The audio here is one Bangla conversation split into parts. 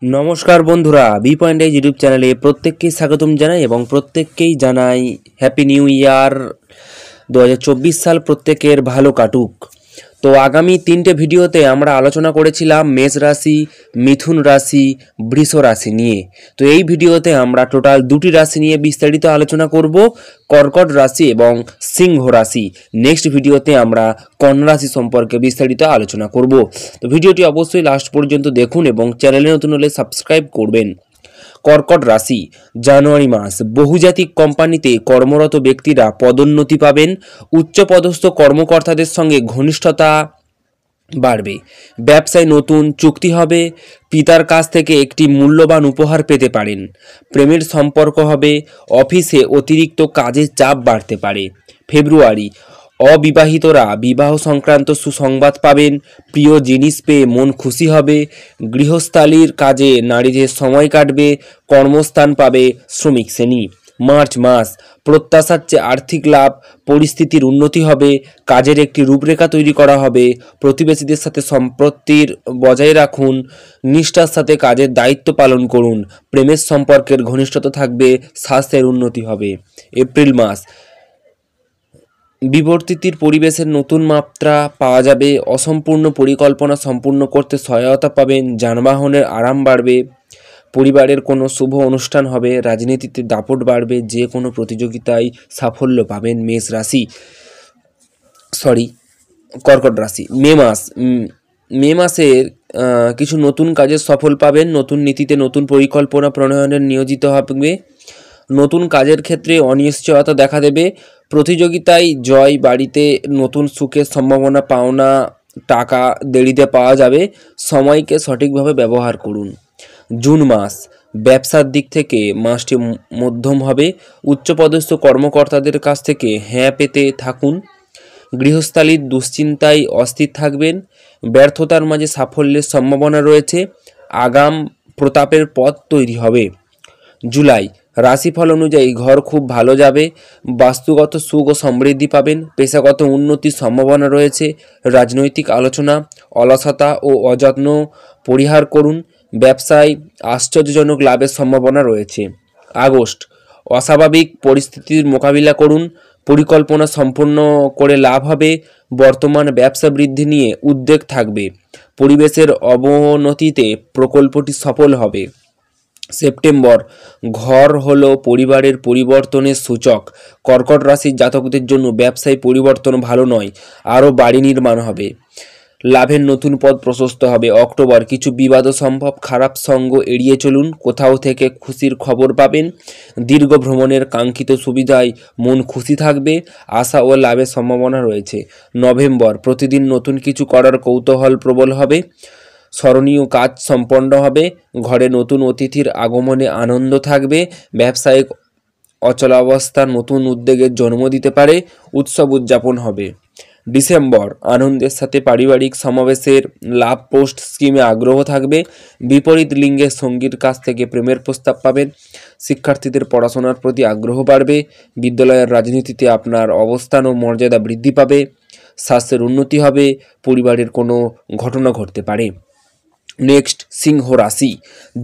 নমস্কার বন্ধুরা, বি পয়েন্ট আইজ ইউটিউব চ্যানেলে প্রত্যেককেই স্বাগতম জানাই এবং প্রত্যেককেই জানাই হ্যাপি নিউ ইয়ার। 2024 সাল প্রত্যেকের ভালো কাটুক। তো আগামী 3টে ভিডিওতে আমরা আলোচনা করেছিলাম মেষ রাশি, মিথুন রাশি, বৃষ রাশি নিয়ে। তো এই ভিডিওতে আমরা টোটাল 2টি রাশি নিয়ে বিস্তারিত আলোচনা করব, কর্কট রাশি এবং সিংহ রাশি। নেক্সট ভিডিওতে আমরা কন্যা রাশি সম্পর্কে বিস্তারিত আলোচনা করব। তো ভিডিওটি অবশ্যই লাস্ট পর্যন্ত দেখুন এবং চ্যানেলে নতুন হলে সাবস্ক্রাইব করবেন। কর্কট রাশি, জানুয়ারি মাস। বহুজাতিক কোম্পানিতে কর্মরত ব্যক্তিরা পদোন্নতি পাবেন। উচ্চপদস্থ কর্মকর্তাদের সঙ্গে ঘনিষ্ঠতা বাড়বে। ব্যবসায় নতুন চুক্তি হবে। পিতার কাছ থেকে একটি মূল্যবান উপহার পেতে পারেন। প্রেমের সম্পর্ক হবে। অফিসে অতিরিক্ত কাজের চাপ বাড়তে পারে। ফেব্রুয়ারি, অবিবাহিতরা বিবাহ সংক্রান্ত সুসংবাদ পাবেন। প্রিয় জিনিস পেয়ে মন খুশি হবে। গৃহস্থালির কাজে নারীদের সময় কাটবে। কর্মস্থান পাবে শ্রমিক শ্রেণী। মার্চ মাস, প্রত্যাশার চেয়ে আর্থিক লাভ। পরিস্থিতির উন্নতি হবে। কাজের একটি রূপরেখা তৈরি করা হবে। প্রতিবেশীদের সাথে সম্পর্কের বজায় রাখুন। নিষ্ঠার সাথে কাজের দায়িত্ব পালন করুন। প্রেমের সম্পর্কের ঘনিষ্ঠতা থাকবে। স্বাস্থ্যের উন্নতি হবে। এপ্রিল মাস, বিবর্তিতির পরিবেশের নতুন মাত্রা পাওয়া যাবে। অসম্পূর্ণ পরিকল্পনা সম্পূর্ণ করতে সহায়তা পাবেন। যানবাহনের আরাম বাড়বে। পরিবারের কোনো শুভ অনুষ্ঠান হবে। রাজনীতিতে দাপট বাড়বে। যে কোনো প্রতিযোগিতায় সাফল্য পাবেন। কর্কট রাশি। মে মাসের কিছু নতুন কাজের সফল পাবেন। নতুন নীতিতে নতুন পরিকল্পনা প্রণয়নের নিয়োজিত হবে। নতুন কাজের ক্ষেত্রে অনিশ্চয়তা দেখা দেবে। প্রতিযোগিতায় জয়। বাড়িতে নতুন সুখের সম্ভাবনা। পাওনা টাকা দেরিতে পাওয়া যাবে। সময়কে সঠিকভাবে ব্যবহার করুন। জুন মাস, ব্যবসার দিক থেকে মাসটি মধ্যম হবে। উচ্চপদস্থ কর্মকর্তাদের কাছ থেকে হ্যাঁ পেতে থাকুন। গৃহস্থালির দুশ্চিন্তায় অস্থির থাকবেন। ব্যর্থতার মাঝে সাফল্যের সম্ভাবনা রয়েছে। আগাম প্রতাপের পথ তৈরি হবে। জুলাই, রাশিফল অনুযায়ী ঘর খুব ভালো যাবে। বাস্তুগত সুখ ও সমৃদ্ধি পাবেন। পেশাগত উন্নতির সম্ভাবনা রয়েছে। রাজনৈতিক আলোচনা, অলসতা ও অযত্ন পরিহার করুন। ব্যবসায় আশ্চর্যজনক লাভের সম্ভাবনা রয়েছে। আগস্ট, অস্বাভাবিক পরিস্থিতির মোকাবিলা করুন। পরিকল্পনা সম্পূর্ণ করে লাভ হবে। বর্তমান ব্যবসা বৃদ্ধি নিয়ে উদ্বেগ থাকবে। পরিবেশের অবনতিতে প্রকল্পটি সফল হবে। সেপ্টেম্বর, ঘর হলো পরিবারের পরিবর্তনের সূচক। কর্কট রাশির জাতকদের জন্য ব্যবসায় পরিবর্তন ভালো নয়। আরও বাড়ি নির্মাণ হবে। লাভের নতুন পথ প্রশস্ত হবে। অক্টোবর, কিছু বিবাদও সম্ভব। খারাপ সঙ্গ এড়িয়ে চলুন। কোথাও থেকে খুশির খবর পাবেন। দীর্ঘ ভ্রমণের কাঙ্ক্ষিত সুবিধায় মন খুশি থাকবে। আশা ও লাভের সম্ভাবনা রয়েছে। নভেম্বর, প্রতিদিন নতুন কিছু করার কৌতূহল প্রবল হবে। স্মরণীয় কাজ সম্পন্ন হবে। ঘরে নতুন অতিথির আগমনে আনন্দ থাকবে। ব্যবসায়িক অচলাবস্থা নতুন উদ্যোগের জন্ম দিতে পারে। উৎসব উদযাপন হবে। ডিসেম্বর, আনন্দের সাথে পারিবারিক সমাবেশের লাভ। পোস্ট স্কিমে আগ্রহ থাকবে। বিপরীত লিঙ্গের সঙ্গীর কাছ থেকে প্রেমের প্রস্তাব পাবেন। শিক্ষার্থীদের পড়াশোনার প্রতি আগ্রহ বাড়বে। বিদ্যালয়ের রাজনীতিতে আপনার অবস্থান ও মর্যাদা বৃদ্ধি পাবে। স্বাস্থ্যের উন্নতি হবে। পরিবারের কোনো ঘটনা ঘটতে পারে। নেক্সট, সিংহ রাশি।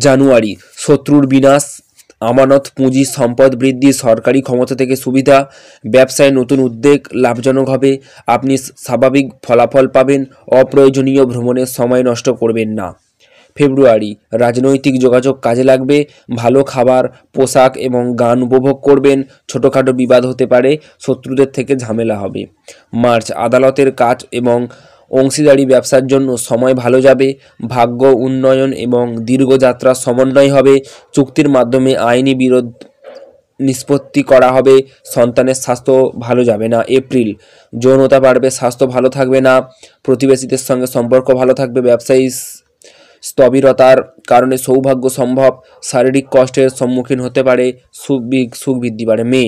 জানুয়ারি, শত্রুর বিনাশ। আমানত পুঁজি সম্পদ বৃদ্ধি। সরকারি ক্ষমতা থেকে সুবিধা। ব্যবসায় নতুন উদ্যোগ লাভজনক হবে। আপনি স্বাভাবিক ফলাফল পাবেন। অপ্রয়োজনীয় ভ্রমণের সময় নষ্ট করবেন না। ফেব্রুয়ারি, রাজনৈতিক যোগাযোগ কাজে লাগবে। ভালো খাবার, পোশাক এবং গান উপভোগ করবেন। ছোটোখাটো বিবাদ হতে পারে। শত্রুদের থেকে ঝামেলা হবে। মার্চ, আদালতের কাজ এবং অংশীদারি ব্যবসার জন্য সময় ভালো যাবে। ভাগ্য উন্নয়ন এবং দীর্ঘযাত্রার সমন্বয় হবে। চুক্তির মাধ্যমে আইনি বিরোধ নিষ্পত্তি করা হবে। সন্তানের স্বাস্থ্য ভালো যাবে না। এপ্রিল, যৌনতা বাড়বে। স্বাস্থ্য ভালো থাকবে না। প্রতিবেশীদের সঙ্গে সম্পর্ক ভালো থাকবে। ব্যবসায়ী স্থবিরতার কারণে সৌভাগ্য সম্ভব। শারীরিক কষ্টের সম্মুখীন হতে পারে। সুখ বৃদ্ধি পারে। মে,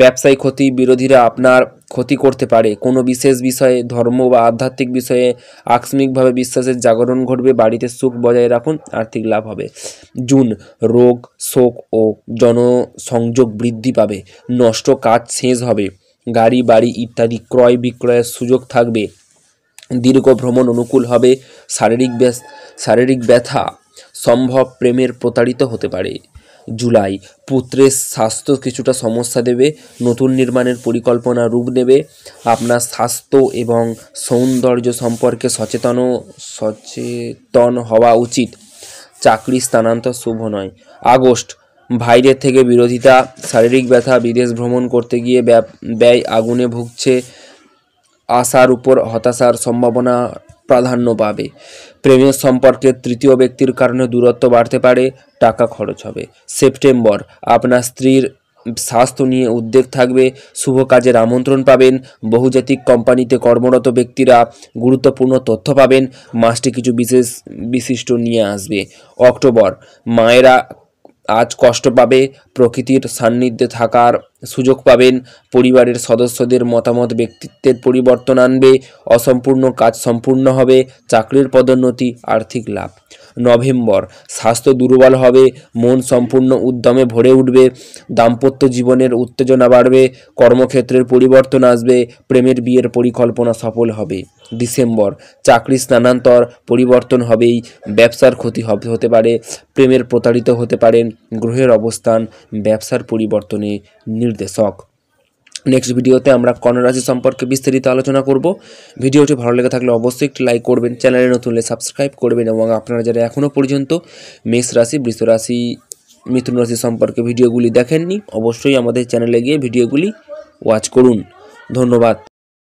ব্যবসায়িক ক্ষতি। বিরোধীরা আপনার ক্ষতি করতে পারে। কোনো বিশেষ বিষয়ে, ধর্ম বা আধ্যাত্মিক বিষয়ে আকস্মিকভাবে বিশ্বাসের জাগরণ ঘটবে। বাড়িতে সুখ বজায় রাখুন। আর্থিক লাভ হবে। জুন, রোগ, শোক ও জনসংযোগ বৃদ্ধি পাবে। নষ্ট কাজ শেষ হবে। গাড়ি বাড়ি ইত্যাদি ক্রয় বিক্রয়ের সুযোগ থাকবে। দীর্ঘ ভ্রমণ অনুকূল হবে। শারীরিক ব্যথা সম্ভব প্রেমের প্রতারিত হতে পারে। জুলাই, পুত্রের স্বাস্থ্য কিছুটা সমস্যা দেবে, নতুন নির্মাণের পরিকল্পনা রূপ নেবে। আপনার স্বাস্থ্য এবং সৌন্দর্য সম্পর্কে সচেতন হওয়া উচিত। চাকরি স্থানান্তর শুভ নয়। আগস্ট, বাইরের থেকে বিরোধিতা, শারীরিক ব্যথা, বিদেশ ভ্রমণ করতে গিয়ে ব্যয় আগুনে ভুগছে, আশার উপর হতাশার সম্ভাবনা প্রাধান্য পাবে। প্রেমের সম্পর্কে তৃতীয় ব্যক্তির কারণে দূরত্ব বাড়তে পারে, টাকা খরচ হবে। সেপ্টেম্বর, আপনার স্ত্রীর স্বাস্থ্য নিয়ে উদ্বেগ থাকবে, শুভ কাজের আমন্ত্রণ পাবেন, বহুজাতিক কোম্পানিতে কর্মরত ব্যক্তিরা গুরুত্বপূর্ণ তথ্য পাবেন, মাসটি কিছু বিশিষ্ট নিয়ে আসবে। অক্টোবর, মায়েরা আজ কষ্ট পাবে, প্রকৃতির সান্নিধ্যে থাকার সুযোগ পাবেন, পরিবারের সদস্যদের মতামত ব্যক্তিত্বের পরিবর্তন আনবে, অসম্পূর্ণ কাজ সম্পূর্ণ হবে, চাকরির পদোন্নতি, আর্থিক লাভ। নভেম্বর, স্বাস্থ্য দুর্বল হবে, মন সম্পূর্ণ উদ্যমে ভরে উঠবে, দাম্পত্য জীবনের উত্তেজনা বাড়বে, কর্মক্ষেত্রের পরিবর্তন আসবে, প্রেমের বিয়ের পরিকল্পনা সফল হবে। ডিসেম্বর, চাকরি স্থানান্তর পরিবর্তন হবেই, ব্যবসার ক্ষতি হতে পারে, প্রেমের প্রতারিত হতে পারেন, গ্রহের অবস্থান ব্যবসার পরিবর্তনে নির্দেশক। নেক্সট ভিডিওতে আমরা কন্যা রাশি সম্পর্কে বিস্তারিত আলোচনা করব। ভিডিওটি ভালো লেগে থাকলে অবশ্যই একটি লাইক করবেন, চ্যানেলে নতুন হলে সাবস্ক্রাইব করবেন এবং আপনারা যারা এখনও পর্যন্ত মেষ রাশি, বৃষ রাশি, মিথুন রাশি সম্পর্কে ভিডিওগুলি দেখেননি অবশ্যই আমাদের চ্যানেলে গিয়ে ভিডিওগুলি ওয়াচ করুন। ধন্যবাদ।